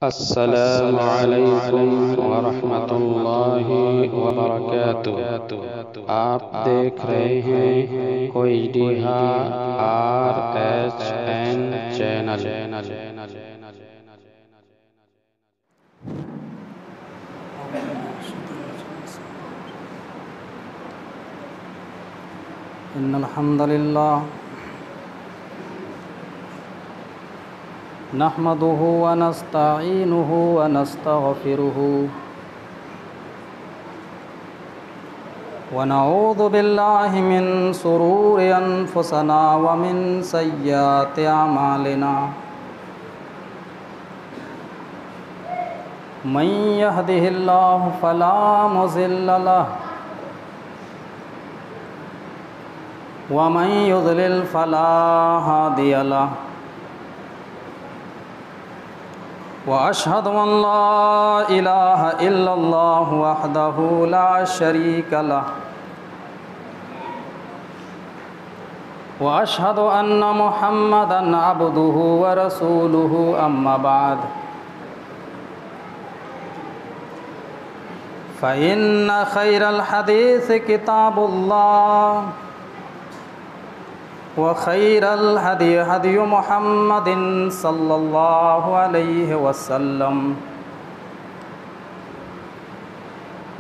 अस्सलामु अलैकुम वरहमतुल्लाहि वबरकातुह। आप देख रहे हैं KOIDHA-RHN चैनल। इन्नल हम्दुलिल्लाह नहमदुहु व नस्तईनुहु व नस्तगफिरुहु व नऊज़ु बिल्लाहि मिन शुरूरि अनफुसिना व मिन सय्यिआति अमालिना। मन यहदिहिल्लाहु फला मुज़िल्ल लहु व मन युज़लिल फला हादिय लहु। व अशहदु अन ला इलाहा इल्लल्लाहु वहदहु ला शरीका लहु व अशहदु अन्न मुहम्मदन अब्दुहु व रसूलुहु अम्मा बाद। फ़इन्न खैरल हदीस किताबुल्लाह व खैरल हदी हदी मुहम्मदिन सल्लल्लाहु अलैहि वसल्लम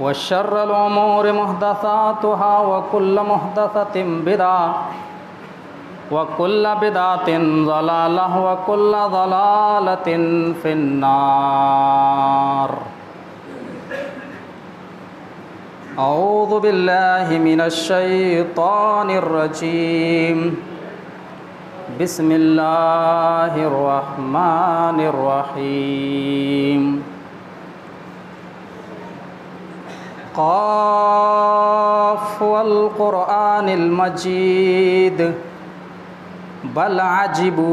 व शर्रल उमूरि मुहदसातुहा व कुल्लु मुहदसतिन बिदअह व कुल्लु बिदअतिन ज़लालह व कुल्लु ज़लालतिन फिन्नार। औज़ु बिल्लाहि मिनश शैतानिर रजीम। बिस्मिल्लाहिर रहमानिर रहीम। क़ाफ़ वल क़ुरआनिल मजीद बल अजिबू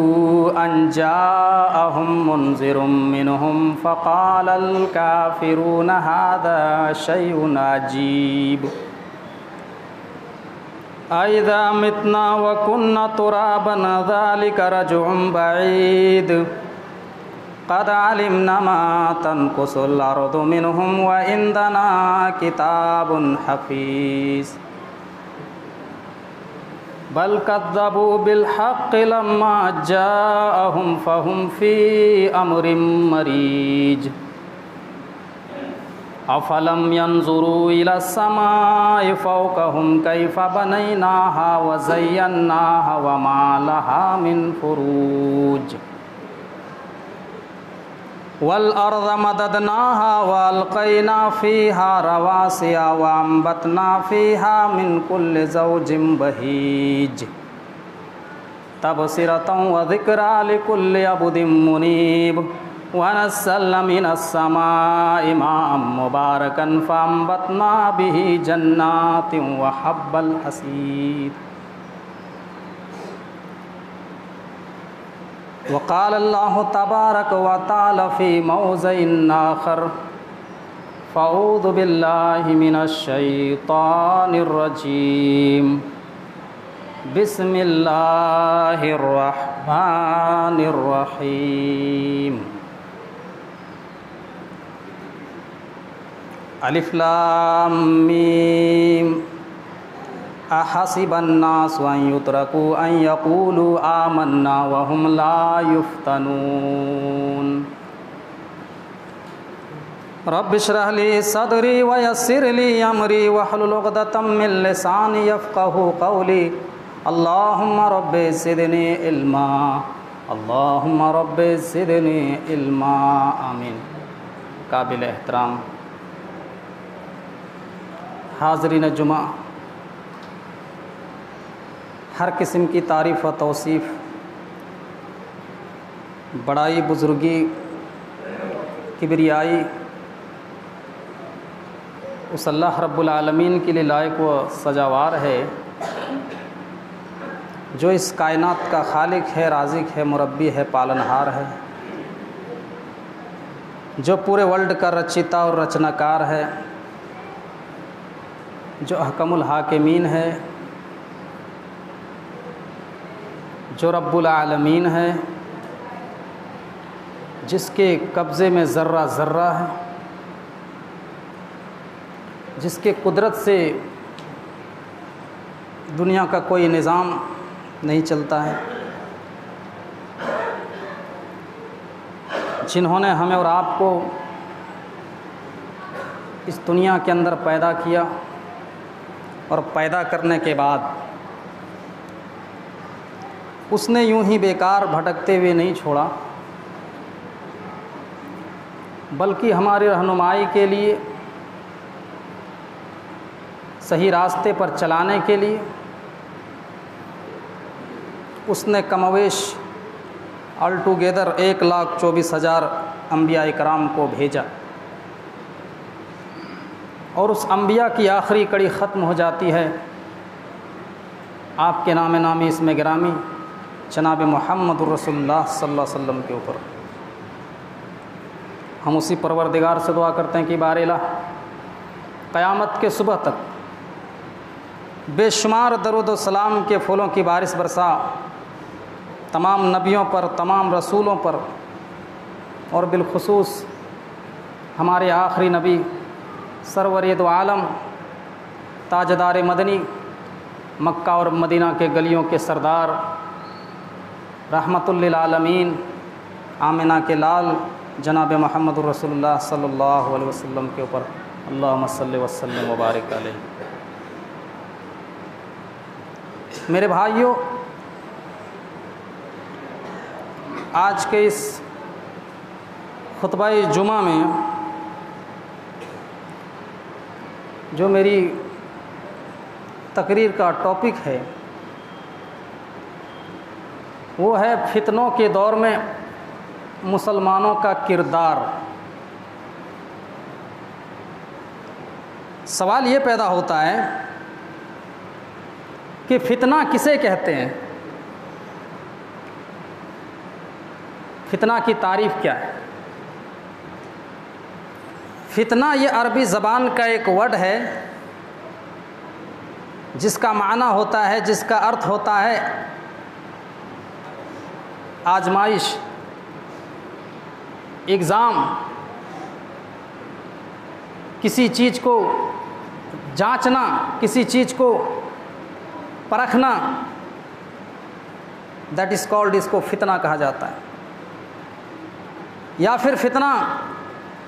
अन जाअहुम मुन्ज़िरुम मिनहुम फ़क़ालल काफ़िरून हाज़ा शैउन अजीब। अइज़ा मितना व कुन्ना तुराबन ज़ालिका रज्उन बईद। क़द अलिमना मा तनक़ुसुल अर्दु मिनहुम व इंदना किताबुन हफ़ीज़। बल कज़्ज़बू बिल हक़्क़ि लम्मा जाअहुम फ़हुम फ़ी अम्रिम मरीज। अफ़लम यंज़ुरू इलस समाइ फ़ौक़हुम कैफ़ बनैनाहा व ज़य्यन्नाहा व मा लहा मिन फ़ुरूज। वल अर्ज़ मददनाहा व अलक़ैना फ़ीहा रवासिया व अंबतना फ़ीहा मिन कुल्लि ज़ौजिन बहीज। तबसिरतन व ज़िक्रा लिकुल्लि अब्दिन मुनीब। व नज़्ज़लना मिनस समाइ माअन मुबारकन फ़अंबतना बिही जन्नातिन व हब्बल हसीद। वक़ाल अल्लाहु तबारक व तआला फ़ी मौज़िइन आख़र फ़अऊज़ु बिल्लाहि मिनश शैतानिर रजीम। बिस्मिल्लाहिर रहमानिर रहीम। अलिफ लाम मीम। अहसिबन नासु अन युत्रकू अन यक़ूलू आमन्ना व हुम ला युफ्तनून। रब्बि इश्रह ली सदरी व यस्सिर ली अमरी वहलुल उक़दतम मिन लिसानी यफ़क़हू क़ौली। अल्लाहुम्मा रब्बि ज़िदनी इल्मा। अल्लाहुम्मा रब्बि ज़िदनी इल्मा। आमीन। काबिल एहतराम हाज़रीन जुमा, हर किस्म की तारीफ़ व तौसीफ़, बड़ाई, बुज़ुर्गी, किबरियाई उस अल्लाह रब्बुल आलमीन के लिए लायक व सजावार है जो इस कायनात का खालिक है, राज़िक है, मुरब्बी है, पालनहार है, जो पूरे वर्ल्ड का रचिता और रचनाकार है, जो अहकमुल हाकिमीन है, जो रब्बुल आलमीन है, जिसके कब्ज़े में ज़र्रा ज़र्रा है, जिसके कुदरत से दुनिया का कोई निज़ाम नहीं चलता है, जिन्होंने हमें और आपको इस दुनिया के अंदर पैदा किया और पैदा करने के बाद उसने यूं ही बेकार भटकते हुए नहीं छोड़ा, बल्कि हमारी रहनुमाई के लिए, सही रास्ते पर चलाने के लिए उसने कमोवेश ऑल टुगेदर 1,24,000 अंबिया इकराम को भेजा। और उस अंबिया की आखिरी कड़ी ख़त्म हो जाती है आपके नाम नामी इसमें गिरामी जनाब मुहम्मदुर रसूलुल्लाह सल्लल्लाहु अलैहि वसल्लम के ऊपर। हम उसी परवरदिगार से दुआ करते हैं कि बारेला क़यामत के सुबह तक बेशुमार दरूद व सलाम के फूलों की बारिश बरसा तमाम नबियों पर, तमाम रसूलों पर, और बिलखुसूस हमारे आखिरी नबी सरवरे दो आलम ताजदार मदनी, मक्का और मदीना के गलियों के सरदार, रहमतुल लिल आलमीन, आमिना के लाल जनाब मुहम्मदुर रसूलुल्लाह सल्लल्लाहु अलैहि वसल्लम के ऊपर अल्लाहुम्मा सल्लि व सल्लिम व बारिक अलैहि। मेरे भाइयों, आज के इस खुतबा जुमा में जो मेरी तकरीर का टॉपिक है वो है फितनों के दौर में मुसलमानों का किरदार। सवाल ये पैदा होता है कि फितना किसे कहते हैं, फितना की तारीफ़ क्या है। फितना ये अरबी ज़बान का एक वर्ड है जिसका माना होता है, जिसका अर्थ होता है आजमाइश, एग्ज़ाम, किसी चीज़ को जांचना, किसी चीज़ को परखना, दैट इज़ कॉल्ड, इसको फितना कहा जाता है। या फिर फितना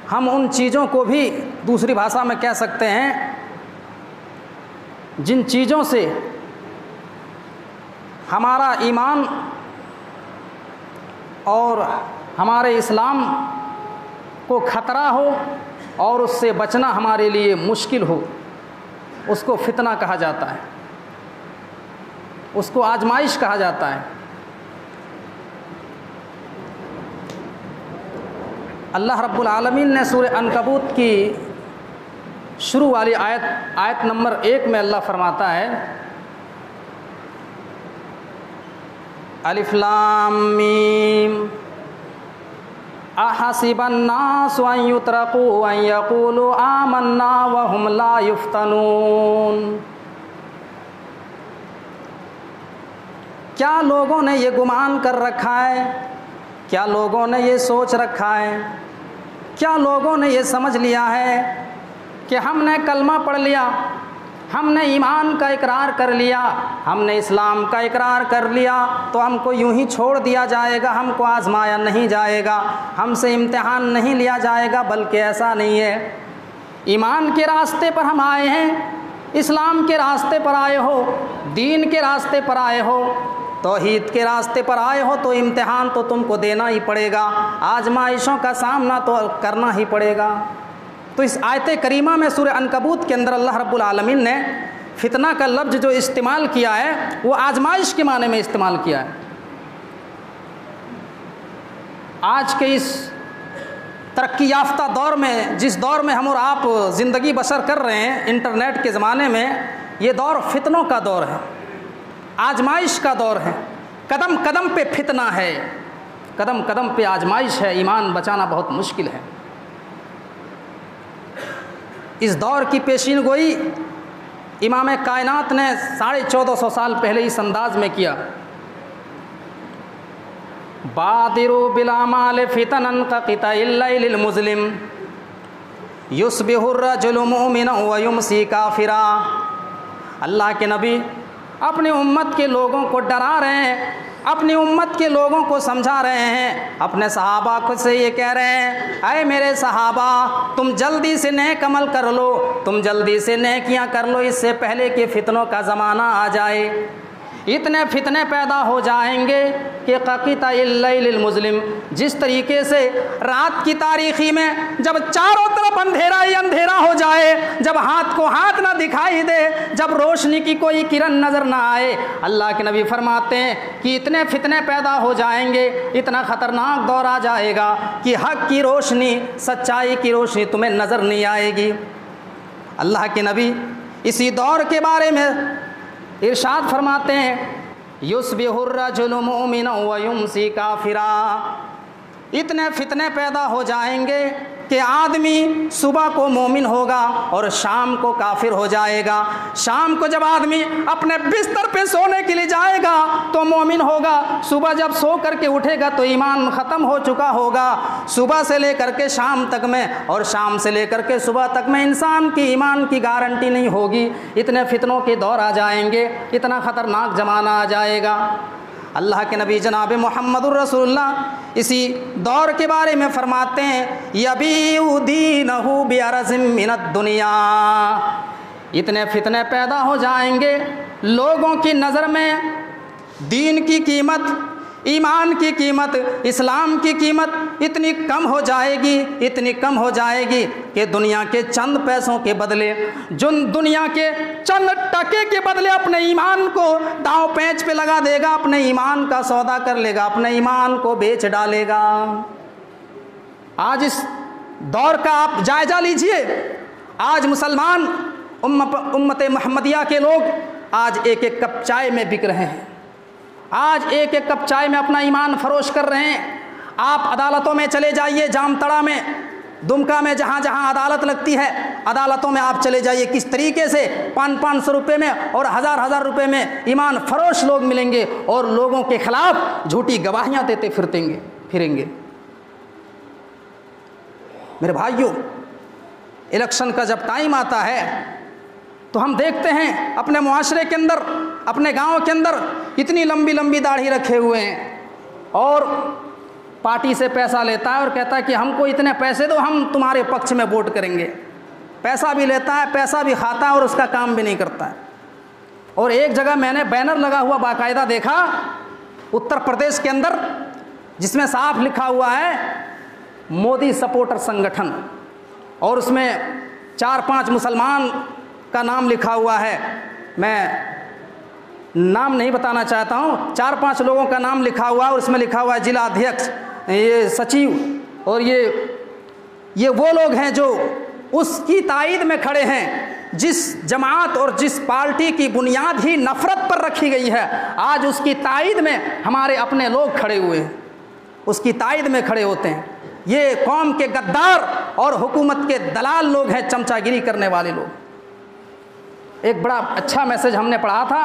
हम उन चीज़ों को भी दूसरी भाषा में कह सकते हैं जिन चीज़ों से हमारा ईमान और हमारे इस्लाम को ख़तरा हो और उससे बचना हमारे लिए मुश्किल हो, उसको फितना कहा जाता है, उसको आजमाइश कहा जाता है। अल्लाह रब्बुल आलमीन ने सूरह अनकबूत की शुरू वाली आयत नंबर 1 में अल्लाह फरमाता है, अलिफ लाम मीम अहसिबन नास अन युत्रकू अन यक़ूलू आमन्ना व हुम ला युफ्तनून। क्या लोगों ने ये गुमान कर रखा है, क्या लोगों ने ये सोच रखा है, क्या लोगों ने ये समझ लिया है कि हमने कलमा पढ़ लिया, हमने ईमान का इकरार कर लिया, हमने इस्लाम का इकरार कर लिया तो हमको यूं ही छोड़ दिया जाएगा, हमको आजमाया नहीं जाएगा, हमसे इम्तिहान नहीं लिया जाएगा। बल्कि ऐसा नहीं है। ईमान के रास्ते पर हम आए हैं, इस्लाम के रास्ते पर आए हो, दीन के रास्ते पर आए हो, तौहीद के रास्ते पर आए हो तो इम्तिहान तो तुमको देना ही पड़ेगा, आजमाइशों का सामना तो करना ही पड़ेगा। तो इस आयत करीमा में सूरह अनकबूत के अंदर अल्लाह रब्बुल आलमीन ने फितना का लफ्ज़ जो इस्तेमाल किया है वो आजमाइश के माने में इस्तेमाल किया है। आज के इस तरक्की याफ्ता दौर में, जिस दौर में हम और आप ज़िंदगी बसर कर रहे हैं, इंटरनेट के ज़माने में, ये दौर फितनों का दौर है, आजमाइश का दौर है। कदम कदम पे फितना है, कदम कदम पे आजमाइश है, ईमान बचाना बहुत मुश्किल है। इस दौर की पेशीन गोई इमाम कायनात ने 1450 साल पहले इस अंदाज में किया बादिरू बिलामाल फितनन क़िताइल लैलिल मुज़लिम युस्बिहुर रजुलु मुमिनन व युमसी काफिरा। अल्लाह के नबी अपनी उम्मत के लोगों को डरा रहे हैं, अपनी उम्मत के लोगों को समझा रहे हैं, अपने सहाबा को से ये कह रहे हैं, अरे मेरे सहाबा तुम जल्दी से नेक अमल कर लो, तुम जल्दी से नेकियां कर लो, इससे पहले कि फितनों का ज़माना आ जाए। इतने फितने पैदा हो जाएंगे कि क़िताइल लैलिल मुज़लिम, जिस तरीके से रात की तारीखी में जब चारों तरफ अंधेरा ही अंधेरा हो जाए, जब हाथ को हाथ ना दिखाई दे, जब रोशनी की कोई किरण नज़र ना आए, अल्लाह के नबी फरमाते हैं कि इतने फितने पैदा हो जाएंगे, इतना ख़तरनाक दौर आ जाएगा कि हक़ की रोशनी, सच्चाई की रोशनी तुम्हें नज़र नहीं आएगी। अल्लाह के नबी इसी दौर के बारे में इरशाद फरमाते हैं, युस्बिहुर रजुलु मुमिनन व युमसी काफिरा। इतने फितने पैदा हो जाएंगे कि आदमी सुबह को मोमिन होगा और शाम को काफिर हो जाएगा। शाम को जब आदमी अपने बिस्तर पे सोने के लिए जाएगा तो मोमिन होगा, सुबह जब सो करके उठेगा तो ईमान ख़त्म हो चुका होगा। सुबह से लेकर के शाम तक में और शाम से लेकर के सुबह तक में इंसान की ईमान की गारंटी नहीं होगी। इतने फितनों के दौर आ जाएंगे, इतना ख़तरनाक ज़माना आ जाएगा। अल्लाह के नबी जनाब मुहम्मदुर रसूलुल्लाह इसी दौर के बारे में फरमाते हैं, यबीउ दीनहु बिअरज़िम मिनद दुनिया। इतने फितने पैदा हो जाएंगे, लोगों की नज़र में दीन की कीमत, ईमान की कीमत, इस्लाम की कीमत इतनी कम हो जाएगी, इतनी कम हो जाएगी कि दुनिया के चंद पैसों के बदले, जो दुनिया के चंद टके के बदले अपने ईमान को दांव पेंच पे लगा देगा, अपने ईमान का सौदा कर लेगा, अपने ईमान को बेच डालेगा। आज इस दौर का आप जायजा लीजिए। आज मुसलमान उम्मत मोहम्मदिया के लोग आज एक एक कप चाय में बिक रहे हैं, आज एक एक कप चाय में अपना ईमान फरोश कर रहे हैं। आप अदालतों में चले जाइए, जामतड़ा में, दुमका में, जहाँ जहाँ अदालत लगती है, अदालतों में आप चले जाइए, किस तरीके से 500-500 रुपये में और 1000-1000 रुपये में ईमान फरोश लोग मिलेंगे और लोगों के खिलाफ झूठी गवाहियाँ देते फिरेंगे। मेरे भाइयों, इलेक्शन का जब टाइम आता है तो हम देखते हैं अपने मुआशरे के अंदर, अपने गांव के अंदर इतनी लंबी लंबी दाढ़ी रखे हुए हैं और पार्टी से पैसा लेता है और कहता है कि हमको इतने पैसे दो, हम तुम्हारे पक्ष में वोट करेंगे। पैसा भी लेता है, पैसा भी खाता है और उसका काम भी नहीं करता है। और एक जगह मैंने बैनर लगा हुआ बाकायदा देखा उत्तर प्रदेश के अंदर, जिसमें साफ लिखा हुआ है मोदी सपोर्टर संगठन, और उसमें 4-5 मुसलमान का नाम लिखा हुआ है। मैं नाम नहीं बताना चाहता हूँ, 4-5 लोगों का नाम लिखा हुआ है और उसमें लिखा हुआ है जिला अध्यक्ष, ये सचिव, और ये वो लोग हैं जो उसकी तायद में खड़े हैं जिस जमात और जिस पार्टी की बुनियाद ही नफ़रत पर रखी गई है। आज उसकी तायद में हमारे अपने लोग खड़े हुए हैं, उसकी तायद में खड़े होते हैं। ये कौम के गद्दार और हुकूमत के दलाल लोग हैं, चमचागिरी करने वाले लोग। एक बड़ा अच्छा मैसेज हमने पढ़ा था,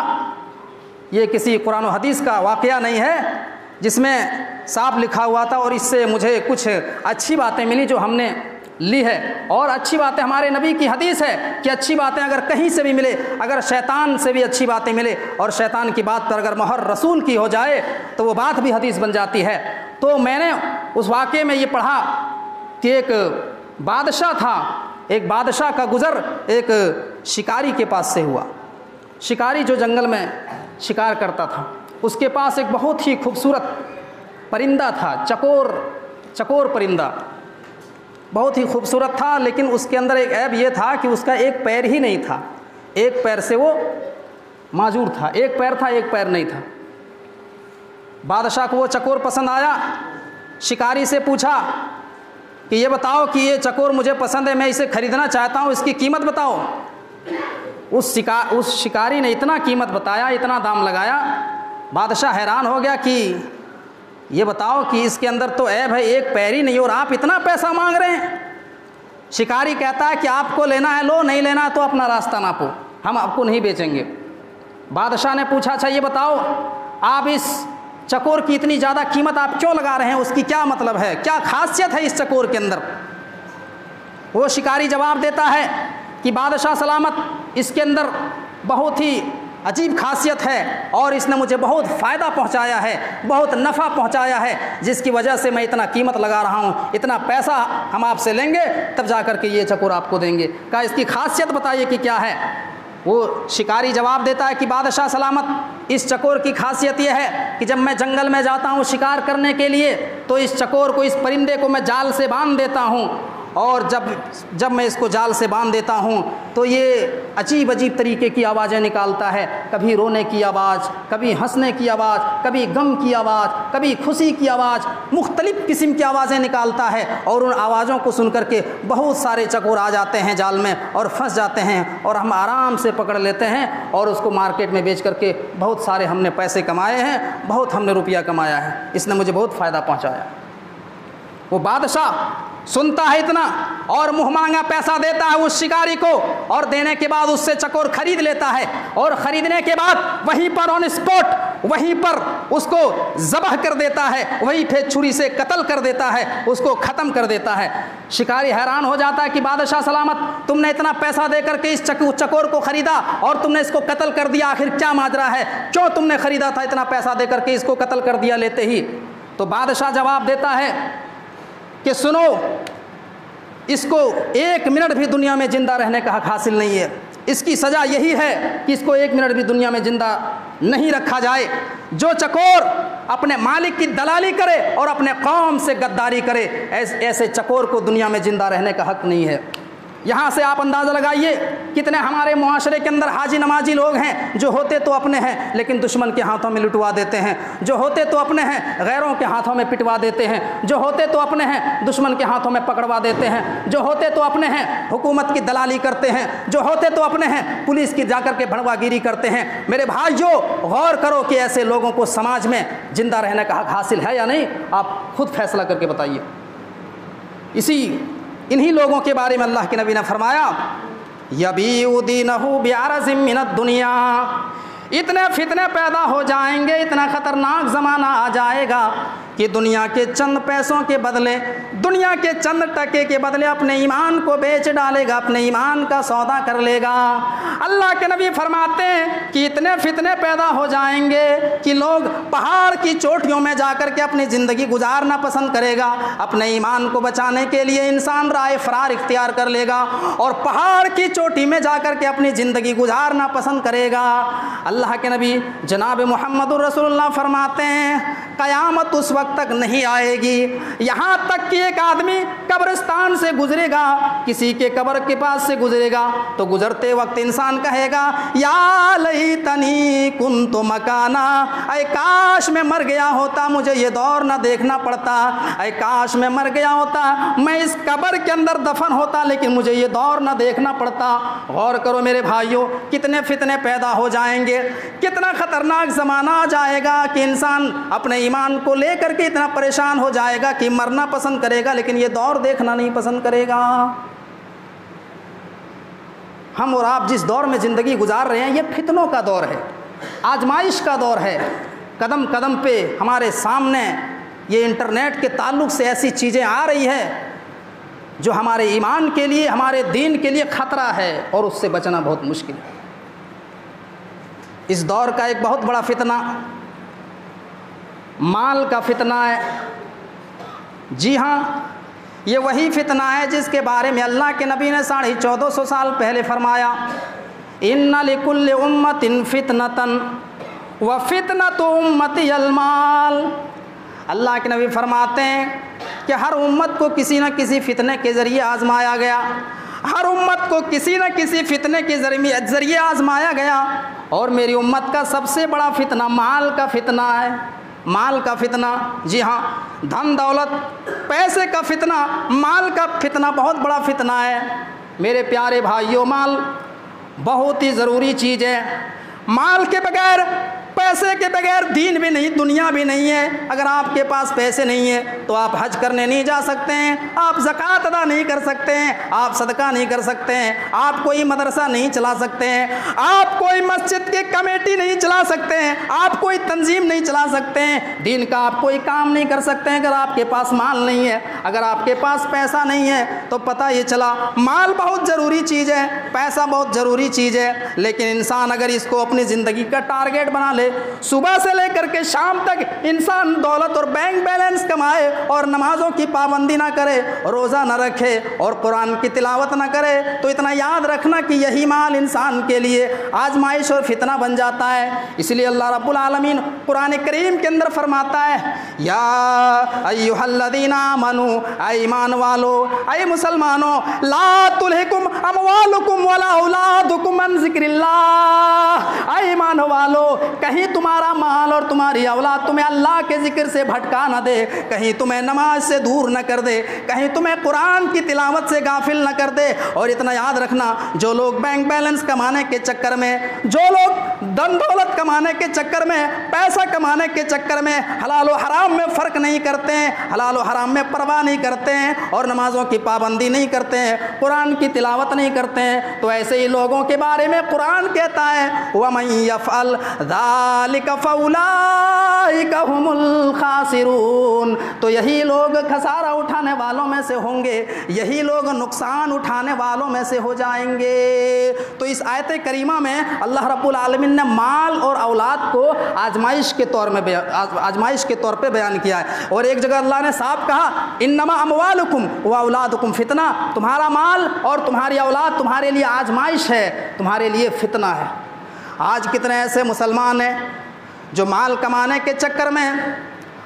ये किसी कुरान और हदीस का वाक़या नहीं है, जिसमें साफ लिखा हुआ था, और इससे मुझे कुछ अच्छी बातें मिली जो हमने ली है। और अच्छी बातें हमारे नबी की हदीस है कि अच्छी बातें अगर कहीं से भी मिले, अगर शैतान से भी अच्छी बातें मिले और शैतान की बात पर अगर मोहर रसूल की हो जाए तो वो बात भी हदीस बन जाती है। तो मैंने उस वाक़े में ये पढ़ा कि एक बादशाह था, एक बादशाह का गुज़र एक शिकारी के पास से हुआ। शिकारी जो जंगल में शिकार करता था, उसके पास एक बहुत ही खूबसूरत परिंदा था, चकोर परिंदा, बहुत ही खूबसूरत था। लेकिन उसके अंदर एक ऐब ये था कि उसका एक पैर ही नहीं था, एक पैर से वो माजूर था, एक पैर था एक पैर नहीं था। बादशाह को वो चकोर पसंद आया, शिकारी से पूछा कि ये बताओ कि ये चकोर मुझे पसंद है, मैं इसे ख़रीदना चाहता हूँ, इसकी कीमत बताओ। उस शिकारी ने इतना कीमत बताया, इतना दाम लगाया, बादशाह हैरान हो गया कि ये बताओ कि इसके अंदर तो ऐब है, एक पैर ही नहीं और आप इतना पैसा मांग रहे हैं। शिकारी कहता है कि आपको लेना है लो, नहीं लेना तो अपना रास्ता नापो, हम आपको नहीं बेचेंगे। बादशाह ने पूछा अच्छा ये बताओ आप इस चकोर की इतनी ज़्यादा कीमत आप क्यों लगा रहे हैं, उसकी क्या मतलब है, क्या खासियत है इस चकोर के अंदर? वो शिकारी जवाब देता है कि बादशाह सलामत, इसके अंदर बहुत ही अजीब खासियत है और इसने मुझे बहुत फ़ायदा पहुंचाया है, बहुत नफ़ा पहुंचाया है, जिसकी वजह से मैं इतना कीमत लगा रहा हूं, इतना पैसा हम आपसे लेंगे तब जा कर के ये चकोर आपको देंगे। कहा इसकी खासियत बताइए कि क्या है। वो शिकारी जवाब देता है कि बादशाह सलामत, इस चकोर की खासियत यह है कि जब मैं जंगल में जाता हूँ शिकार करने के लिए तो इस चकोर को, इस परिंदे को मैं जाल से बांध देता हूँ, और जब मैं इसको जाल से बांध देता हूँ तो ये अजीब अजीब तरीके की आवाज़ें निकालता है, कभी रोने की आवाज़, कभी हंसने की आवाज़, कभी गम की आवाज़, कभी खुशी की आवाज़, मुख्तलिफ़ किस्म की आवाज़ें निकालता है। और उन आवाज़ों को सुन करके बहुत सारे चकोर आ जाते हैं जाल में और फंस जाते हैं, और हम आराम से पकड़ लेते हैं और उसको मार्केट में बेच करके बहुत सारे हमने पैसे कमाए हैं, बहुत हमने रुपया कमाया है, इसने मुझे बहुत फ़ायदा पहुँचाया। वो बादशाह सुनता है इतना और मुँह मांगा पैसा देता है उस शिकारी को, और देने के बाद उससे चकोर खरीद लेता है, और ख़रीदने के बाद वहीं पर ऑन स्पॉट वहीं पर उसको ज़बह कर देता है, वहीं पे छुरी से कत्ल कर देता है, उसको ख़त्म कर देता है। शिकारी हैरान हो जाता है कि बादशाह सलामत, तुमने इतना पैसा दे करके इस चकोर को ख़रीदा और तुमने इसको कत्ल कर दिया, आखिर क्या माजरा है, क्यों तुमने ख़रीदा था, इतना पैसा दे करके इसको कत्ल कर दिया लेते ही। तो बादशाह जवाब देता है कि सुनो, इसको 1 मिनट भी दुनिया में ज़िंदा रहने का हक हासिल नहीं है, इसकी सज़ा यही है कि इसको 1 मिनट भी दुनिया में ज़िंदा नहीं रखा जाए। जो चकोर अपने मालिक की दलाली करे और अपने कौम से गद्दारी करे, ऐसे चकोर को दुनिया में ज़िंदा रहने का हक नहीं है। यहाँ से आप अंदाज़ा लगाइए कितने हमारे मुआशरे के अंदर हाजी नमाजी लोग हैं जो होते तो अपने हैं लेकिन दुश्मन के हाथों में लुटवा देते हैं, जो होते तो अपने हैं गैरों के हाथों में पिटवा देते हैं, जो होते तो अपने हैं दुश्मन के हाथों में पकड़वा देते हैं, जो होते तो अपने हैं हुकूमत की दलाली करते हैं, जो होते तो अपने हैं पुलिस की जाकर के भड़वागिरी करते हैं। मेरे भाइयों, गौर करो कि ऐसे लोगों को समाज में जिंदा रहने का हक हासिल है या नहीं, आप खुद फैसला करके बताइए। इन्हीं लोगों के बारे में अल्लाह के नबी ने फरमाया, यबीउदीनहु बिअरज़िम मिनद दुनिया, इतने फितने पैदा हो जाएंगे, इतना ख़तरनाक ज़माना आ जाएगा कि दुनिया के चंद पैसों के बदले, दुनिया के चंद टके के बदले अपने ईमान को बेच डालेगा, अपने ईमान का सौदा कर लेगा। अल्लाह के नबी फरमाते हैं कि इतने फितने पैदा हो जाएंगे कि लोग पहाड़ की चोटियों में जाकर के अपनी ज़िंदगी गुजारना पसंद करेगा, अपने ईमान को बचाने के लिए इंसान राह फ़रार इख्तियार कर लेगा और पहाड़ की चोटी में जाकर के अपनी ज़िंदगी गुजारना पसंद करेगा। अल्लाह के नबी जनाब मुहम्मदुर रसूलुल्लाह फरमाते हैं, क़यामत उस वक्त तक नहीं आएगी यहाँ तक कि एक आदमी कब्रिस्तान से गुजरेगा, किसी के कब्र के पास से गुजरेगा तो गुजरते वक्त इंसान कहेगा, या लैतनी कुन्तु मकाना, ऐ काश मैं मर गया होता, मुझे ये दौर ना देखना पड़ता, ऐ काश मैं मर गया होता, मैं इस कब्र के अंदर दफन होता, लेकिन मुझे ये दौर ना देखना पड़ता। गौर करो मेरे भाइयों, कितने फितने पैदा हो जाएंगे, कितना ख़तरनाक ज़माना आ जाएगा कि इंसान अपने ईमान को लेकर के इतना परेशान हो जाएगा कि मरना पसंद करेगा लेकिन ये दौर देखना नहीं पसंद करेगा। हम और आप जिस दौर में ज़िंदगी गुजार रहे हैं ये फितनों का दौर है, आजमाइश का दौर है। कदम कदम पे हमारे सामने ये इंटरनेट के ताल्लुक़ से ऐसी चीज़ें आ रही है जो हमारे ईमान के लिए, हमारे दीन के लिए ख़तरा है और उससे बचना बहुत मुश्किल है। इस दौर का एक बहुत बड़ा फितना माल का फितना है। जी हाँ, ये वही फितना है जिसके बारे में अल्लाह के नबी ने 1450 साल पहले फरमाया, इन्ना लिकुल्लि उम्मतिन फितनतन व फितनतु उम्मती अल माल। अल्लाह के नबी फरमाते हैं कि हर उम्मत को किसी न किसी फितने के ज़रिए आज़माया गया, हर उम्मत को किसी न किसी फितने के ज़रिए आज़माया गया, और मेरी उम्मत का सबसे बड़ा फितना माल का फितना है। माल का फितना, जी हाँ, धन दौलत पैसे का फितना, माल का फितना बहुत बड़ा फितना है। मेरे प्यारे भाइयों, माल बहुत ही ज़रूरी चीज़ है। माल के बगैर पैसे के बगैर दीन भी नहीं, दुनिया भी नहीं है। अगर आपके पास पैसे नहीं है तो आप हज करने नहीं जा सकते हैं, आप ज़कात अदा नहीं कर सकते हैं, आप सदका नहीं कर सकते हैं, आप कोई मदरसा नहीं चला सकते हैं, आप कोई मस्जिद की कमेटी नहीं चला सकते हैं, आप कोई तंजीम नहीं चला सकते हैं, दीन का आप कोई काम नहीं कर सकते हैं अगर आपके पास माल नहीं है। अगर आपके पास पैसा नहीं है तो पता ये चला माल बहुत ज़रूरी चीज़ है, पैसा बहुत ज़रूरी चीज़ है, लेकिन इंसान अगर इसको अपनी ज़िंदगी का टारगेट बना ले, सुबह से लेकर के शाम तक इंसान दौलत और बैंक बैलेंस कमाए और नमाजों की पाबंदी ना करे, रोज़ा ना रखे और कुरान की तिलावत ना करे, तो इतना याद रखना कि यही माल इंसान के लिए आजमाइश और फितना बन जाता है। इसलिए अल्लाह रब्बुल आलमीन कुरान करीम के अंदर फरमाता है, या अय्युहल्लज़ीना आमनू, ऐ ईमान वालो, ऐ मुसलमानों, ला तुल्हिकुम अमवालुकुम वला औलादुकुम अन ज़िक्रिल्लाह, ऐ ईमान वालो, कहीं तुम्हारा माल और तुम्हारी औलाद तुम्हें अल्लाह के जिक्र से भटका न दे, कहीं तुम्हें नमाज से दूर न कर दे, कहीं तुम्हें कुरान की तिलावत से गाफिल न कर दे। और इतना याद रखना, जो लोग बैंक बैलेंस कमाने के चक्कर में, जो लोग धन दौलत कमाने के चक्कर में, पैसा कमाने के चक्कर में हलाल और हराम में फ़र्क नहीं करते हैं, हलाल और हराम में परवाह नहीं करते हैं और नमाजों की पाबंदी नहीं करते हैं, कुरान की तिलावत नहीं करते हैं, तो ऐसे ही लोगों के बारे में कुरान कहता है, वमन यफ़अल ज़ालिका फ़उलाइका हुमुल खासिरून, तो यही लोग खसारा उठाने वालों में से होंगे, यही लोग नुकसान उठाने वालों में से हो जाएंगे। तो इस आयत करीमा में अल्लाह रब्बुल आलमीन ने माल और औलाद को आजमाइश के तौर पे बयान किया है। और एक जगह अल्लाह ने साफ कहा, इन्नमा अमवालुकुम व औलादुकुम फितना, तुम्हारा माल और तुम्हारी औलाद तुम्हारे लिए आजमाइश है, तुम्हारे लिए फितना है। आज कितने ऐसे मुसलमान हैं जो माल कमाने के चक्कर में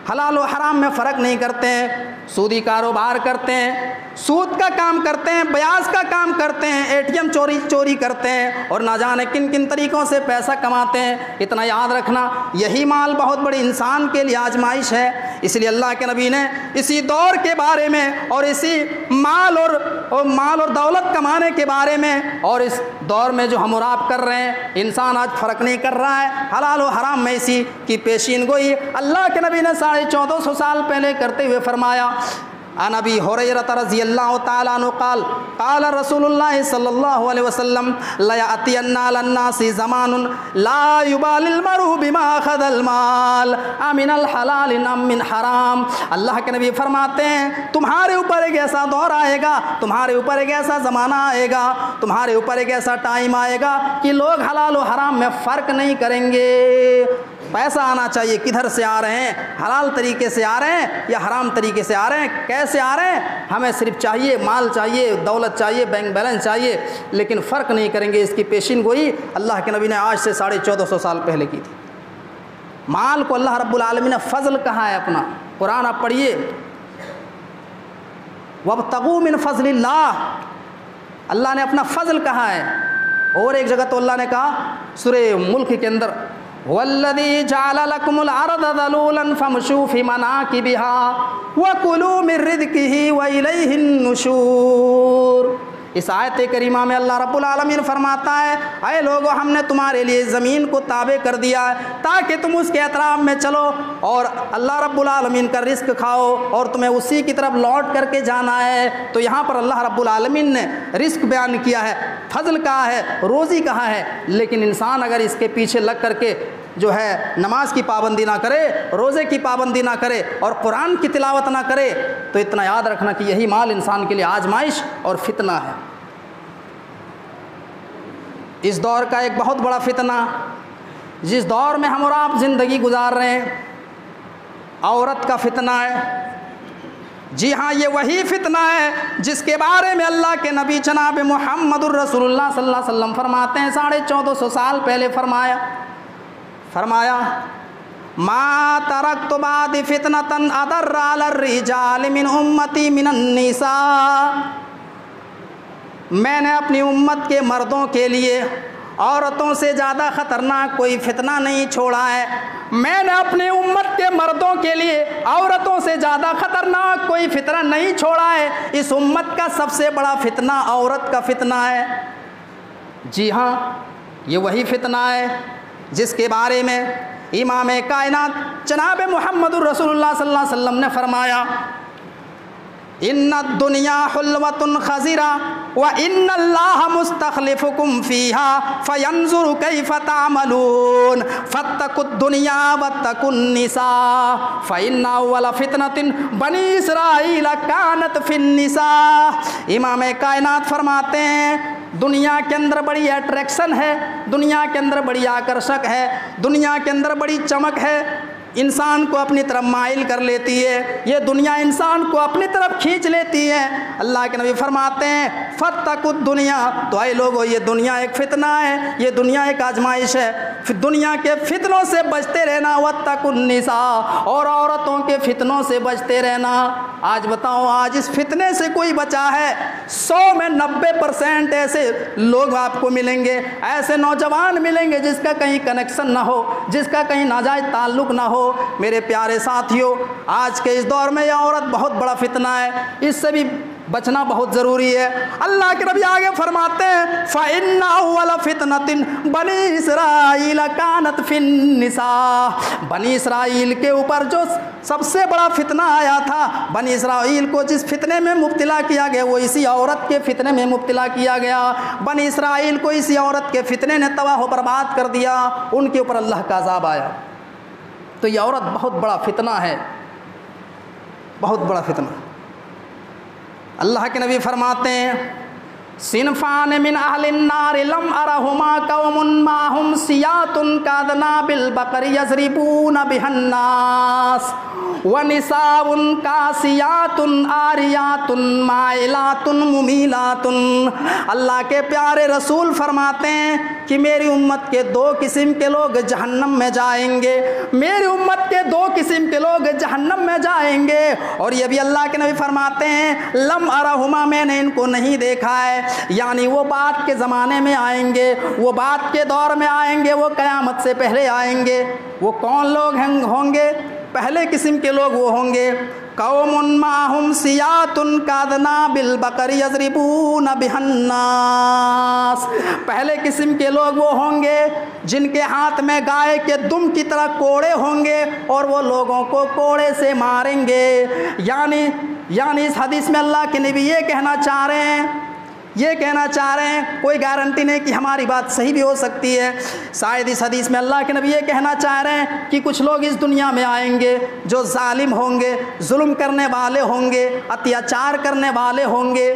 हलाल और हराम में फ़र्क नहीं करते हैं, सूदी कारोबार करते हैं, सूद का काम करते हैं, ब्याज का काम करते हैं, एटीएम चोरी करते हैं और ना जाने किन किन तरीक़ों से पैसा कमाते हैं। इतना याद रखना, यही माल बहुत बड़ी इंसान के लिए आजमाइश है। इसलिए अल्लाह के नबी ने इसी दौर के बारे में और इसी माल और दौलत कमाने के बारे में और इस दौर में जो हम और आप कर रहे हैं, इंसान आज फ़र्क नहीं कर रहा है, हलाल और हराम में इसी की पेशीन गोई अल्लाह के नबी ने 1450 साल पहले करते हुए फरमाया। अन अबी हुरैरा रज़ियल्लाहु ताला अन्हु क़ाल क़ाल रसूलुल्लाह सल्लल्लाहु अलैहि वसल्लम ला यअतियन्ना लन्नासि ज़मानुन ला युबालिल मरउ बिमा अख़ज़ल माल अमिनल हलाल अम मिन हराम। अल्लाह के नबी फरमाते हैं, तुम्हारे ऊपर एक ऐसा दौर आएगा, तुम्हारे ऊपर एक ऐसा ज़माना आएगा, तुम्हारे ऊपर एक ऐसा टाइम आएगा कि लोग हलाल और हराम में फ़र्क नहीं करेंगे। पैसा आना चाहिए, किधर से आ रहे हैं, हलाल तरीके से आ रहे हैं या हराम तरीके से आ रहे हैं, कैसे आ रहे हैं, हमें सिर्फ चाहिए, माल चाहिए, दौलत चाहिए, बैंक बैलेंस चाहिए, लेकिन फ़र्क नहीं करेंगे। इसकी पेशिन गोई अल्लाह के नबी ने आज से 1450 साल पहले की थी। माल को अल्लाह रब्बुल आलमीन ने फ़ज़ल कहा है अपना। कुरान आप पढ़िए, वब्तगू मिन फ़ज़लिल्लाह, अल्लाह ने अपना फ़ज़ल कहा है। और एक जगह तो अल्लाह ने कहा सूरे मुल्क के अंदर, वल्लज़ी जअल लकुमुल अर्ज़ ज़लूलन फमशू फ़ी मनाकिबिहा वकुलू मिन रिज़्क़िही व इलैहिन नुशूर। इस आयत करीमा में अल्लाह रब्बुल आलमीन फरमाता है, ऐ लोगों, हमने तुम्हारे लिए ज़मीन को ताबे कर दिया है ताकि तुम उसके एतराफ़ में चलो और अल्लाह रब्बुल आलमीन का रिस्क खाओ और तुम्हें उसी की तरफ लौट करके जाना है। तो यहाँ पर अल्लाह रब्बुल आलमीन ने रिस्क बयान किया है, फजल कहा है, रोज़ी कहा है, लेकिन इंसान अगर इसके पीछे लग करके जो है नमाज की पाबंदी ना करे, रोज़े की पाबंदी ना करे और कुरान की तिलावत ना करे, तो इतना याद रखना कि यही माल इंसान के लिए आजमाइश और फितना है। इस दौर का एक बहुत बड़ा फितना, जिस दौर में हम और आप ज़िंदगी गुजार रहे हैं, औरत का फितना है। जी हाँ, ये वही फितना है जिसके बारे में अल्लाह के नबी जनाब मुहम्मदुर रसूलुल्लाह सल्लल्लाहु अलैहि वसल्लम फरमाते हैं, 1450 साल पहले फरमाया मा तरक्तु बादि फितनतन अदर्रा अलर रिजाल मिन उम्मती मिनन निसा। मैंने अपनी उम्मत के मर्दों के लिए औरतों से ज़्यादा ख़तरनाक कोई फितना नहीं छोड़ा है। मैंने अपनी उम्मत के मर्दों के लिए औरतों से ज़्यादा ख़तरनाक कोई फितना नहीं छोड़ा है। इस उम्मत का सबसे बड़ा फितना औरत का फितना है। जी हाँ, ये वही फितना है जिसके बारे में इमाम कायनात जनाब मुहम्मदुर रसूलुल्लाह सल्लल्लाहु अलैहि वसल्लम ने फरमाया, इन्ना दुनिया हुल्वतुन खज़ीरा व इन्नल्लाह मुस्तखलिफुकुम फ़ीहा फयंजुरु कैफ़ तामलून फत्तकुद दुनिया वत्तकुन निसा फ़इन्ना अव्वल फितनतिन बनी इसराईल कानत फिन निसा। इमाम कायनात फरमाते हैं, दुनिया के अंदर बड़ी अट्रैक्शन है, दुनिया के अंदर बड़ी आकर्षक है, दुनिया के अंदर बड़ी चमक है, इंसान को अपनी तरफ माइल कर लेती है, ये दुनिया इंसान को अपनी तरफ खींच लेती है। अल्लाह के नबी फरमाते हैं, फत्तकुद दुनिया, तो आए लोगों ये दुनिया एक फितना है, ये दुनिया एक आजमाइश है, फिर दुनिया के फितनों से बचते रहना, वत्तकुन निसा, और औरतों के फितनों से बचते रहना। आज बताओ, आज इस फितने से कोई बचा है? 100 में 90% ऐसे लोग आपको मिलेंगे, ऐसे नौजवान मिलेंगे जिसका कहीं कनेक्शन ना हो, जिसका कहीं नाजायज ताल्लुक़ ना हो। मेरे प्यारे साथियों, आज के इस दौर में यह औरत बहुत बड़ा फितना है, इससे भी बचना बहुत ज़रूरी है। अल्लाह के नबी आगे फरमाते हैं, फ़इन्ना अव्वल फितनतिन बनी इसराईल कानत फिन निसा। बनी इसराइल के ऊपर जो सबसे बड़ा फितना आया था, बनी इसराइल को जिस फितने में मुब्तला किया गया वो इसी औरत के फितने में मुब्तला किया गया। बनी इसराइल को इसी औरत के फितने ने तबाह व बर्बाद कर दिया, उनके ऊपर अल्लाह का अज़ाब आया। तो ये औरत बहुत बड़ा फितना है, बहुत बड़ा फितना। अल्लाह के नबी फरमाते हैं, सिनफ़ान मिन अहलिन नार लम अरहुमा कौमुन माहुम सियातुन कादनाबिल बकरी यज़रिबून बिहन्नास व निसाउन कासियातुन आरियातुन माइलातुन मुमीलातुन। अल्लाह के प्यारे रसूल फरमाते हैं कि मेरी उम्मत के 2 किस्म के लोग जहन्नम में जाएंगे, मेरी उम्मत के 2 किस्म के लोग जहन्नम में जाएंगे। और ये भी अल्लाह के नबी फरमाते हैं, लम अरहुमा, मैंने इनको नहीं देखा है, यानी वो बात के ज़माने में आएंगे, वो बात के दौर में आएंगे, वो क़यामत से पहले आएंगे। वो कौन लोग होंगे? पहले किस्म के लोग वो होंगे, कौमुन माहुम सियातुन कादनाबिल बकरी यज़रिबून बिहन्नास। पहले किस्म के लोग वो होंगे जिनके हाथ में गाय के दुम की तरह कोड़े होंगे और वो लोगों को कोड़े से मारेंगे। यानी इस हदीस में अल्लाह के नबी ये कहना चाह रहे हैं, कोई गारंटी नहीं कि हमारी बात सही भी हो सकती है। शायद इस हदीस में अल्लाह के नबी ये कहना चाह रहे हैं कि कुछ लोग इस दुनिया में आएंगे जो जालिम होंगे, जुल्म करने वाले होंगे, अत्याचार करने वाले होंगे।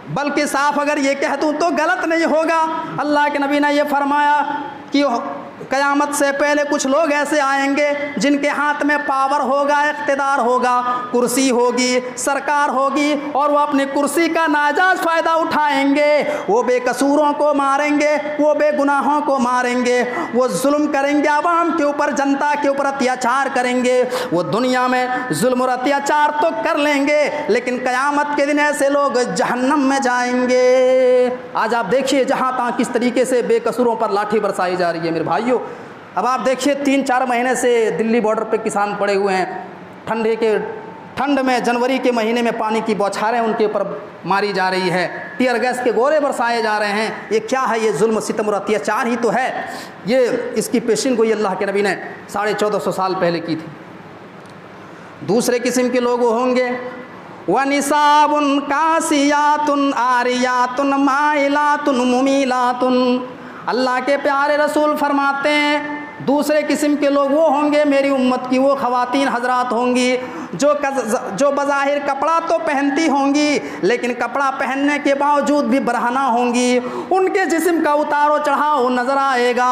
बल्कि साफ अगर ये कह दूँ तो गलत नहीं होगा। अल्लाह के नबी ने ये फरमाया कि क़यामत से पहले कुछ लोग ऐसे आएंगे जिनके हाथ में पावर होगा, इक़्तिदार होगा, कुर्सी होगी, सरकार होगी, और वो अपनी कुर्सी का नाजायज़ फ़ायदा उठाएंगे। वो बेकसूरों को मारेंगे, वो बेगुनाहों को मारेंगे, वो जुल्म करेंगे आवाम के ऊपर, जनता के ऊपर अत्याचार करेंगे। वो दुनिया में जुल्म और अत्याचार तो कर लेंगे, लेकिन क़यामत के दिन ऐसे लोग जहन्नम में जाएंगे। आज आप देखिए जहाँ तहाँ किस तरीके से बेकसूरों पर लाठी बरसाई जा रही है मेरे भाइयों। अब आप देखिए 3-4 महीने से दिल्ली बॉर्डर पे किसान पड़े हुए हैं, ठंड में जनवरी के महीने में पानी की बौछारें उनके ऊपर मारी जा रही है, टीयर गैस के गोले बरसाए जा रहे हैं। ये क्या है? ये जुल्म, सितम और अत्याचार ही तो है। ये इसकी पेशिन गोई अल्लाह के नबी ने 1450 साल पहले की थी। दूसरे किस्म के लोग होंगे, व निसाबुन कासियातुन आरियातुन माइलातुन मुमीलातुन। अल्लाह के प्यारे रसूल फरमाते हैं, दूसरे किस्म के लोग वो होंगे, मेरी उम्मत की वो ख़वातीन हजरात होंगी जो बज़ाहिर कपड़ा तो पहनती होंगी, लेकिन कपड़ा पहनने के बावजूद भी बरहना होंगी। उनके जिस्म का उतारो चढ़ाव नज़र आएगा।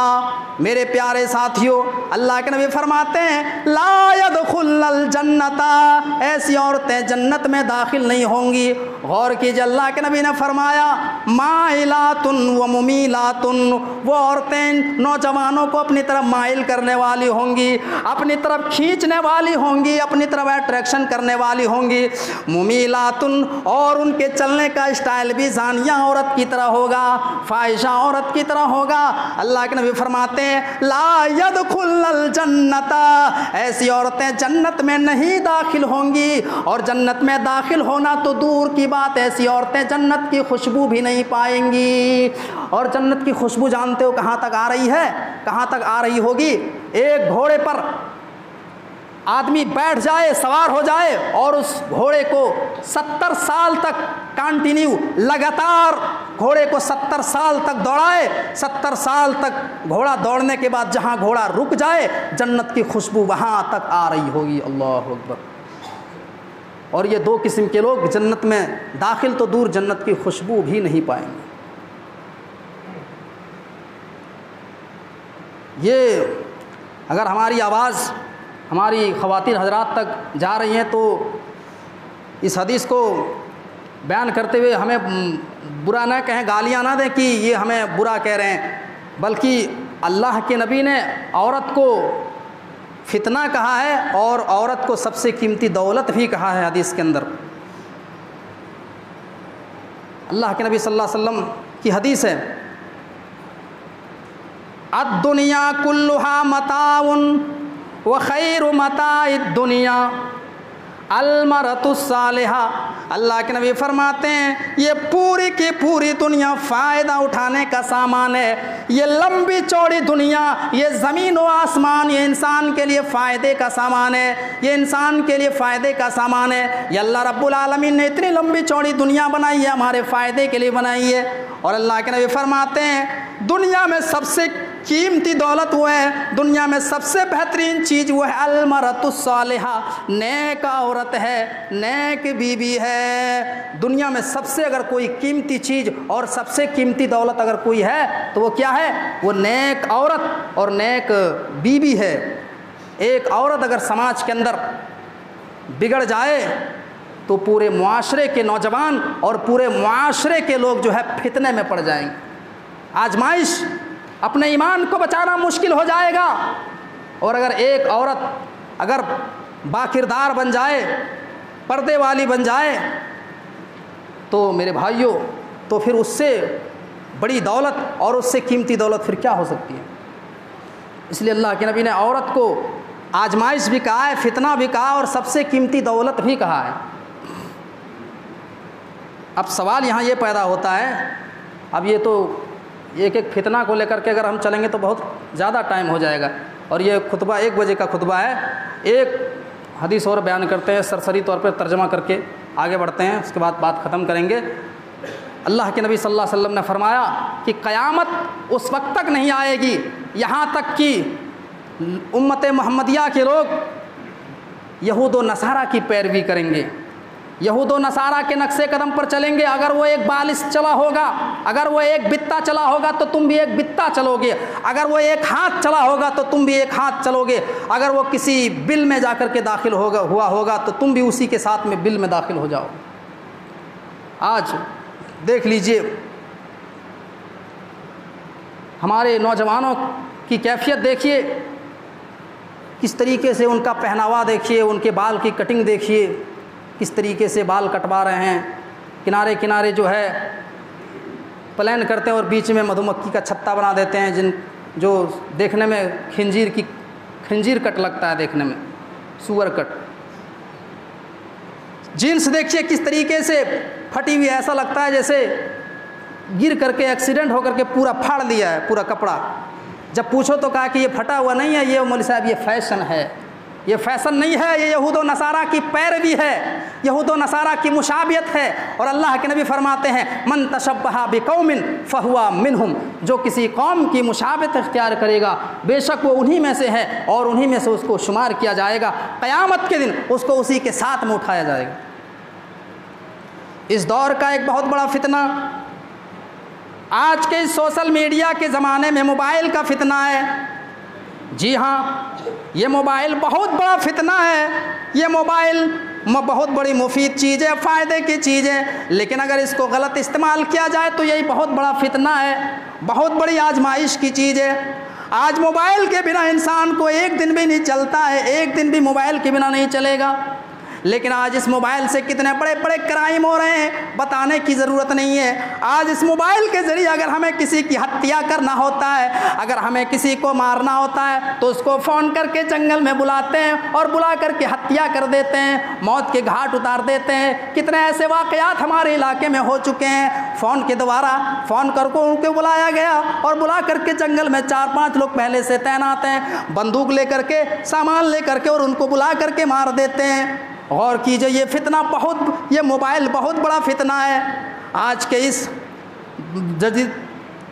मेरे प्यारे साथियों, अल्लाह के नबी फरमाते हैं, ला यदखुलुल जन्नता, ऐसी औरतें जन्नत में दाखिल नहीं होंगी। गौर कीजिए, अल्लाह के नबी ने फरमाया, माइलातुन व मुमीलातुन, वो औरतें नौजवानों को अपनी तरफ माइल करने वाली होंगी, अपनी तरफ खींचने वाली होंगी, अपनी तरफ अट्रैक्शन करने वाली होंगी। मुमीलातुन, और उनके चलने का स्टाइल भी जानिया औरत की तरह होगा, फाहिशा औरत की तरह होगा। अल्लाह के नबी फरमाते हैं, ला यदखुलुल जन्नता, ऐसी औरतें जन्नत में नहीं दाखिल होंगी। और जन्नत में दाखिल होना तो दूर की बात, ऐसी औरतें जन्नत की खुशबू भी नहीं पाएंगी। और जन्नत की खुशबू जानते हो कहाँ तक आ रही है, कहाँ तक आ रही होगी? एक घोड़े पर आदमी बैठ जाए, सवार हो जाए और उस घोड़े को 70 साल तक कंटिन्यू लगातार घोड़े को 70 साल तक दौड़ाए, 70 साल तक घोड़ा दौड़ने के बाद जहाँ घोड़ा रुक जाए जन्नत की खुशबू वहाँ तक आ रही होगी। अल्लाह अकबर। और ये दो किस्म के लोग जन्नत में दाखिल तो दूर जन्नत की खुशबू भी नहीं पाएंगे। ये अगर हमारी आवाज़ हमारी ख़वातीन हजरात तक जा रही हैं तो इस हदीस को बयान करते हुए हमें बुरा ना कहें, गालियाँ ना दें कि ये हमें बुरा कह रहे हैं, बल्कि अल्लाह के नबी ने औरत को फितना कहा है और औरत को सबसे कीमती दौलत भी कहा है। हदीस के अंदर अल्लाह के नबी सल्लल्लाहु अलैहि वसल्लम की हदीस है, अद्दुनिया कुल्लुहा मताउन व खैरु मताइद दुनिया अलमरतुस सालिहा। अल्लाह के नबी फरमाते हैं ये पूरी की पूरी दुनिया फ़ायदा उठाने का सामान है। ये लंबी चौड़ी दुनिया, ये ज़मीन व आसमान, ये इंसान के लिए फ़ायदे का सामान है, ये इंसान के लिए फ़ायदे का सामान है। ये अल्लाह रब्बुल आलमीन ने इतनी लंबी चौड़ी दुनिया बनाई है, हमारे फ़ायदे के लिए बनाई है। और अल्लाह के नबी फरमाते हैं दुनिया में सबसे कीमती दौलत वो है, दुनिया में सबसे बेहतरीन चीज़ वो है अलमरतुस सालिहा, नेक औरत है, नेक बीबी है। दुनिया में सबसे अगर कोई कीमती चीज़ और सबसे कीमती दौलत अगर कोई है तो वो क्या है? वो नेक औरत और नेक बीबी है। एक औरत अगर समाज के अंदर बिगड़ जाए तो पूरे मुआशरे के नौजवान और पूरे मुआशरे के लोग जो है फितने में पड़ जाएंगे। आजमाइश, अपने ईमान को बचाना मुश्किल हो जाएगा। और अगर एक औरत अगर बाकिरदार बन जाए, पर्दे वाली बन जाए तो मेरे भाइयों, तो फिर उससे बड़ी दौलत और उससे कीमती दौलत फिर क्या हो सकती है। इसलिए अल्लाह के नबी ने औरत को आजमाइश भी कहा है, फितना भी कहा और सबसे कीमती दौलत भी कहा है। अब सवाल यहाँ ये पैदा होता है, अब ये तो एक एक फितना को लेकर के अगर हम चलेंगे तो बहुत ज़्यादा टाइम हो जाएगा और ये खुतबा 1 बजे का खुतबा है। एक हदीस और बयान करते हैं, सरसरी तौर पर तर्जमा करके आगे बढ़ते हैं, उसके बाद बात ख़त्म करेंगे। अल्लाह के नबी सल्लल्लाहु अलैहि वसल्लम ने फरमाया कि क़यामत उस वक्त तक नहीं आएगी यहाँ तक कि उम्मत मोहम्मदिया के लोग यहूद व नसारा की पैरवी करेंगे, यहूद व नसारा के नक्शे कदम पर चलेंगे। अगर वो एक बालिश चला होगा, अगर वो एक बित्ता चला होगा तो तुम भी एक बित्ता चलोगे, अगर वो एक हाथ चला होगा तो तुम भी एक हाथ चलोगे, अगर वो किसी बिल में जाकर के दाखिल हुआ होगा तो तुम भी उसी के साथ में बिल में दाखिल हो जाओ। आज देख लीजिए हमारे नौजवानों की कैफियत देखिए, किस तरीके से उनका पहनावा देखिए, उनके बाल की कटिंग देखिए, किस तरीके से बाल कटवा रहे हैं, किनारे किनारे जो है प्लान करते हैं और बीच में मधुमक्खी का छत्ता बना देते हैं, जो देखने में खंजीर कट लगता है, देखने में सुअर कट। जीन्स देखिए किस तरीके से फटी हुई, ऐसा लगता है जैसे गिर करके एक्सीडेंट होकर के पूरा फाड़ लिया है पूरा कपड़ा। जब पूछो तो कहा कि ये फटा हुआ नहीं है, ये मौलवी साहब ये फैशन है। ये फैशन नहीं है, ये यहूद व नसारा की पैरवी है, यहूद व नसारा की मुशाबियत है। और अल्लाह के नबी फरमाते हैं मन तशब्बहा बिकौमिन फहुवा मिनहुम, जो किसी कौम की मुशाबियत इख्तियार करेगा बेशक वो उन्हीं में से है और उन्हीं में से उसको शुमार किया जाएगा। क़यामत के दिन उसको उसी के साथ में उठाया जाएगा। इस दौर का एक बहुत बड़ा फितना आज के सोशल मीडिया के ज़माने में मोबाइल का फितना है। जी हाँ, ये मोबाइल बहुत बड़ा फितना है। ये मोबाइल बहुत बड़ी मुफीद चीज़ है, फ़ायदे की चीज़ है, लेकिन अगर इसको गलत इस्तेमाल किया जाए तो यही बहुत बड़ा फितना है, बहुत बड़ी आजमाइश की चीज़ है। आज मोबाइल के बिना इंसान को एक दिन भी नहीं चलता है, एक दिन भी मोबाइल के बिना नहीं चलेगा। लेकिन आज इस मोबाइल से कितने बड़े बड़े क्राइम हो रहे हैं, बताने की ज़रूरत नहीं है। आज इस मोबाइल के ज़रिए अगर हमें किसी की हत्या करना होता है, अगर हमें किसी को मारना होता है तो उसको फ़ोन करके जंगल में बुलाते हैं और बुला करके हत्या कर देते हैं, मौत के घाट उतार देते हैं। कितने ऐसे वाक़यात हमारे इलाके में हो चुके हैं, फ़ोन के द्वारा फ़ोन करके उनको बुलाया गया और बुला करके जंगल में 4-5 लोग पहले से तैनात हैं, बंदूक लेकर के, सामान लेकर के, और उनको बुला करके मार देते हैं। गौर कीजिए, ये फितना बहुत, ये मोबाइल बहुत बड़ा फितना है। आज के इस जदीद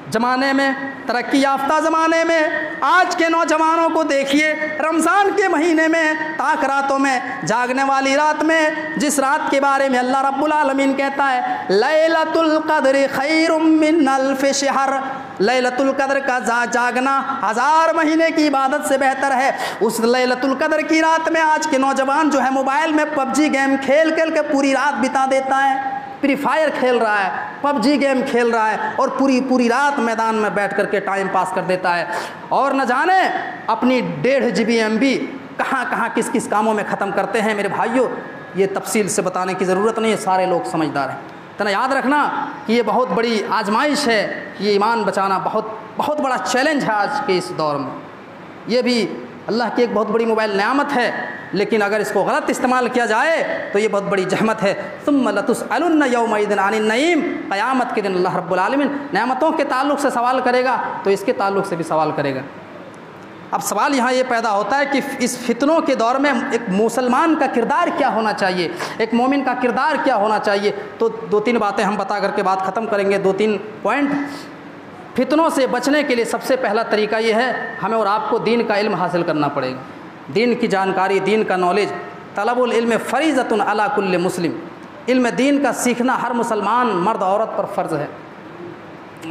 ज़माने में, तरक्की याफ्ता ज़माने में, आज के नौजवानों को देखिए, रमज़ान के महीने में, ताक रातों में, जागने वाली रात में, जिस रात के बारे में अल्लाह रब्बुल आलमीन कहता है लैलतुल क़द्र खैरुम मिन अल्फ़ि शहर, लैलतुल क़द्र का जागना 1000 महीने की इबादत से बेहतर है। उस लैलतुल क़द्र की रात में आज के नौजवान जो है मोबाइल में पबजी गेम खेल खेल के पूरी रात बिता देता है, फ्री फायर खेल रहा है, पबजी गेम खेल रहा है और पूरी रात मैदान में बैठ करके टाइम पास कर देता है, और न जाने अपनी 1.5 GB MB कहाँ किस किस कामों में ख़त्म करते हैं। मेरे भाइयों, ये तफसील से बताने की ज़रूरत नहीं है, सारे लोग समझदार हैं। तो याद रखना कि ये बहुत बड़ी आजमाइश है, ये ईमान बचाना बहुत बड़ा चैलेंज है आज के इस दौर में। ये भी अल्लाह की एक बहुत बड़ी मोबाइल नेमत है, लेकिन अगर इसको गलत इस्तेमाल किया जाए तो ये बहुत बड़ी जहमत है। सुम्मा लतुसअलुन्ना यौमइदिन अनिन नईम, क़यामत के दिन अल्लाह रब्बुल आलमीन नेमतों के ताल्लुक़ से सवाल करेगा तो इसके ताल्लुक़ से भी सवाल करेगा। अब सवाल यहाँ ये पैदा होता है कि इस फितनों के दौर में एक मुसलमान का किरदार क्या होना चाहिए, एक मोमिन का किरदार क्या होना चाहिए। तो 2-3 बातें हम बता करके बात ख़त्म करेंगे, 2-3 पॉइंट। फितनों से बचने के लिए सबसे पहला तरीका ये है, हमें और आपको दीन का इल्म हासिल करना पड़ेगा, दीन की जानकारी, दीन का नॉलेज। तलबुल इल्म फ़रीज़तुन अला कुल्लि मुस्लिम, इल्म दीन का सीखना हर मुसलमान मर्द औरत पर फ़र्ज़ है।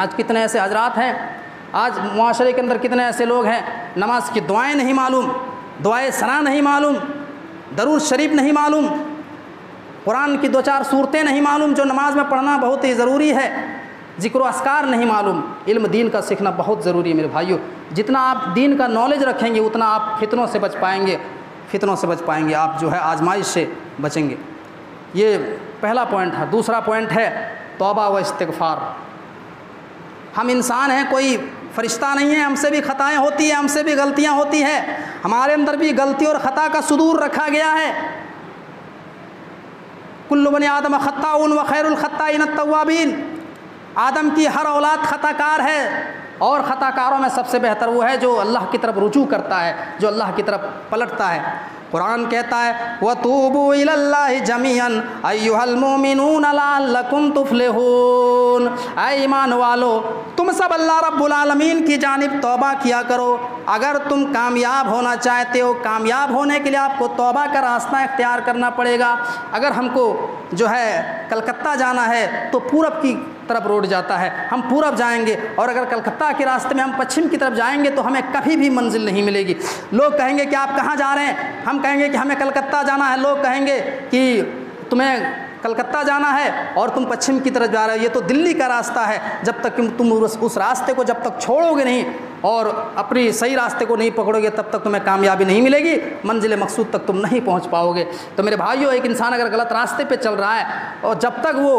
आज कितने ऐसे हजरात हैं, आज मुआशरे के अंदर कितने ऐसे लोग हैं, नमाज की दुआएं नहीं मालूम, दुआए सना नहीं मालूम, दरूद शरीफ नहीं मालूम, कुरान की 2-4 सूरतें नहीं मालूम जो नमाज में पढ़ना बहुत ही ज़रूरी है, ज़िक्र अस्कार नहीं मालूम। इल्म दीन का सीखना बहुत ज़रूरी है मेरे भाइयों। जितना आप दीन का नॉलेज रखेंगे उतना आप फितनों से बच पाएंगे, फितनों से बच पाएंगे, आप जो है आजमाइश से बचेंगे। ये पहला पॉइंट है। दूसरा पॉइंट है तौबा व इस्तिग़फ़ार। हम इंसान हैं, कोई फ़रिश्ता नहीं है, हमसे भी ख़ताएँ होती हैं, हमसे भी गलतियाँ होती हैं, हमारे अंदर भी गलती और ख़ता का सुदूर रखा गया है। कुल्लु बनी आदम ख़त्ताउन व खैरुल ख़त्ताइन अत-तव्वाबीन, आदम की हर औलाद ख़ताकार है और ख़ताकारों में सबसे बेहतर वो है जो अल्लाह की तरफ रुजू करता है, जो अल्लाह की तरफ पलटता है। कुरान कहता है वतूबू इलल्लाहि जमीअन अय्युहल मुमिनून लअल्लकुम तुफ्लिहून, ऐ ईमान वालो तुम सब अल्लाह रब्बुल आलमीन की जानिब तौबा किया करो अगर तुम कामयाब होना चाहते हो। कामयाब होने के लिए आपको तौबा का रास्ता इख्तियार करना पड़ेगा। अगर हमको जो है कलकत्ता जाना है तो पूरब की तरफ रोड जाता है, हम पूरब जाएंगे, और अगर कलकत्ता के रास्ते में हम पश्चिम की तरफ जाएंगे तो हमें कभी भी मंजिल नहीं मिलेगी। लोग कहेंगे कि आप कहाँ जा रहे हैं, हम कहेंगे कि हमें कलकत्ता जाना है, लोग कहेंगे कि तुम्हें कलकत्ता जाना है और तुम पश्चिम की तरफ जा रहे हो, ये तो दिल्ली का रास्ता है। जब तक तुम उस रास्ते को जब तक छोड़ोगे नहीं और अपनी सही रास्ते को नहीं पकड़ोगे तब तक तुम्हें कामयाबी नहीं मिलेगी, मंजिल मकसूद तक तुम नहीं पहुंच पाओगे। तो मेरे भाइयों, एक इंसान अगर गलत रास्ते पे चल रहा है और जब तक वो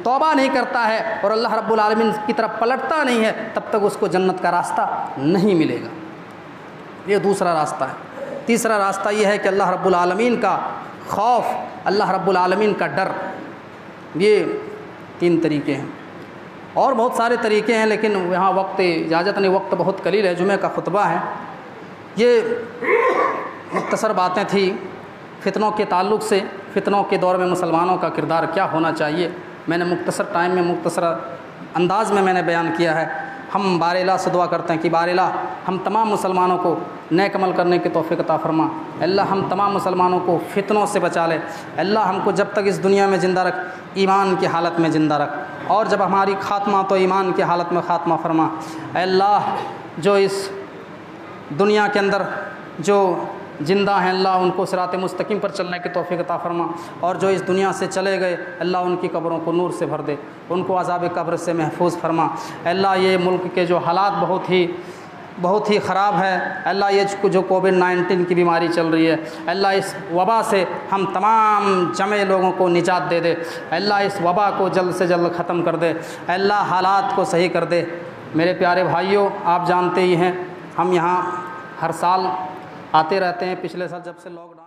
तौबा नहीं करता है और अल्लाह रब्बुल आलमीन की तरफ पलटता नहीं है तब तक उसको जन्नत का रास्ता नहीं मिलेगा। ये दूसरा रास्ता है। तीसरा रास्ता ये है कि अल्लाह रब्बुल आलमीन का खौफ, अल्लाह रब्बुल आलमीन का डर। ये 3 तरीके हैं और बहुत सारे तरीके हैं, लेकिन यहाँ वक्त इजाज़त नहीं, वक्त बहुत कलील है, जुमे का खुतबा है। ये मुख्तसर बातें थी फितनों के ताल्लुक़ से, फितनों के दौर में मुसलमानों का किरदार क्या होना चाहिए। मैंने मुख्तसर टाइम में मुख्तसर अंदाज़ में मैंने बयान किया है। हम बारेला से दुआ करते हैं कि बारेला हम तमाम मुसलमानों को नेक अमल करने की तौफ़ीक़ अता फरमा। अल्लाह हम तमाम मुसलमानों को फितनों से बचा ले। अल्लाह हमको जब तक इस दुनिया में ज़िंदा रख, ईमान की हालत में ज़िंदा रख, और जब हमारी ख़ात्मा तो ईमान की हालत में ख़ात्मा फरमा। अल्लाह जो इस दुनिया के अंदर जो ज़िंदा हैं अल्लाह उनको सिरात मुस्तकीम पर चलने की तौफ़ीक़ अता फरमा, और जो इस दुनिया से चले गए अल्लाह उनकी कब्रों को नूर से भर दे, उनको अज़ाब कब्र से महफूज फरमा। अल्लाह ये मुल्क के जो हालात बहुत ही बहुत ही ख़राब है। अल्लाह ये जो कोविड-19 की बीमारी चल रही है, अल्लाह इस वबा से हम तमाम जमे लोगों को निजात दे दे। अल्लाह इस वबा को जल्द से जल्द ख़त्म कर दे। अल्लाह हालात को सही कर दे। मेरे प्यारे भाइयों, आप जानते ही हैं हम यहाँ हर साल आते रहते हैं। पिछले साल जब से लॉकडाउन